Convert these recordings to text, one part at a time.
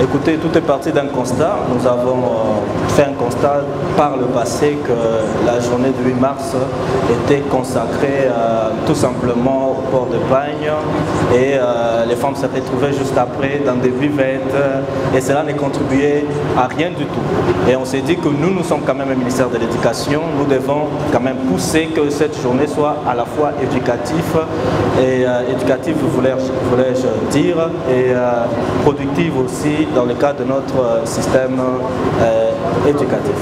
Écoutez, tout est parti d'un constat. Nous avons fait un constat par le passé que la journée du 8 mars était consacrée tout simplement au port de pagne et les femmes se retrouvaient juste après dans des buvettes et cela ne contribuait à rien du tout. Et on s'est dit que nous sommes quand même un ministère de l'Éducation, nous devons quand même pousser que cette journée soit à la fois éducative et voulais-je dire, et productive aussi dans le cadre de notre système éducatif.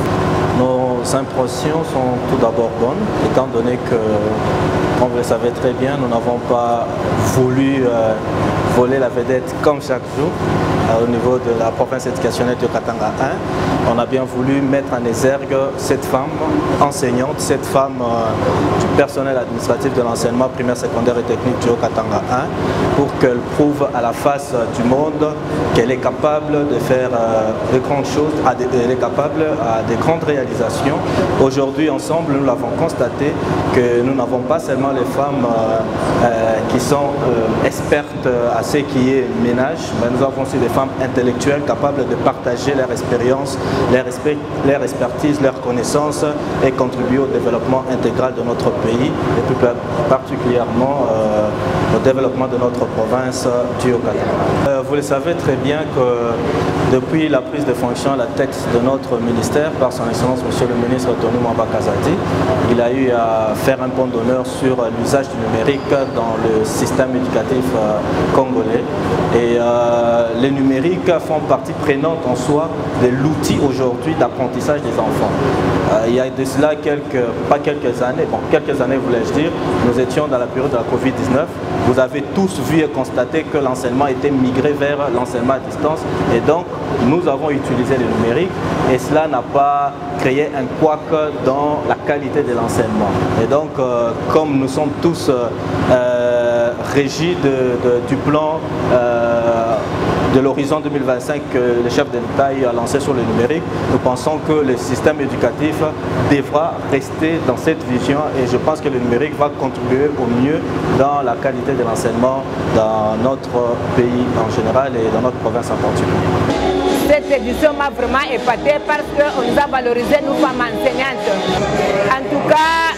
Nos impressions sont tout d'abord bonnes, étant donné que, comme vous le savez très bien, nous n'avons pas voulu voler la vedette comme chaque jour au niveau de la province éducationnelle de Katanga 1. On a bien voulu mettre en exergue cette femme enseignante, cette femme du personnel administratif de l'enseignement primaire, secondaire et technique du Katanga 1 pour qu'elle prouve à la face du monde qu'elle est capable de faire de grandes choses, elle est capable à de grandes réalisations. Aujourd'hui, ensemble, nous l'avons constaté que nous n'avons pas seulement les femmes qui sont expertes à ce qui est ménage, mais nous avons aussi des femmes intellectuelles capables de partager leur expérience, leur expertise, leurs connaissances et contribuer au développement intégral de notre pays et plus particulièrement au développement de notre province du Haut-Katanga. Vous le savez très bien que depuis la prise de fonction à la tête de notre ministère par son Excellence Monsieur le ministre Tony Mwamba Kazadi, il a eu à faire un pont d'honneur sur l'usage du numérique dans le système éducatif congolais. Et les numériques font partie prenante en soi de l'outil aujourd'hui d'apprentissage des enfants. Il y a de cela quelques années voulais-je dire, nous étions dans la période de la Covid-19. Vous avez tous vu et constaté que l'enseignement était migré vers l'enseignement à distance et donc nous avons utilisé le numérique et cela n'a pas créé un couac dans la qualité de l'enseignement. Et donc comme nous sommes tous régis du plan de l'horizon 2025 que le chef de l'État a lancé sur le numérique, nous pensons que le système éducatif devra rester dans cette vision et je pense que le numérique va contribuer au mieux dans la qualité de l'enseignement dans notre pays en général et dans notre province en particulier. Cette édition m'a vraiment épatée parce qu'on nous a valorisé, nous femmes enseignantes. En tout cas,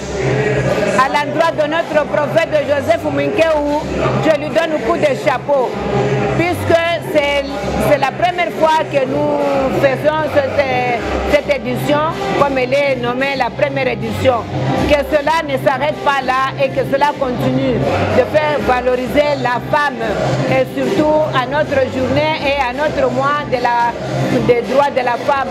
à l'endroit de notre prophète Joseph Minkeou, je lui donne un coup de chapeau, puisque c'est la première fois que nous faisons cette édition, comme elle est nommée la première édition. Que cela ne s'arrête pas là et que cela continue de faire valoriser la femme et surtout à notre journée et à notre mois des droits de la femme.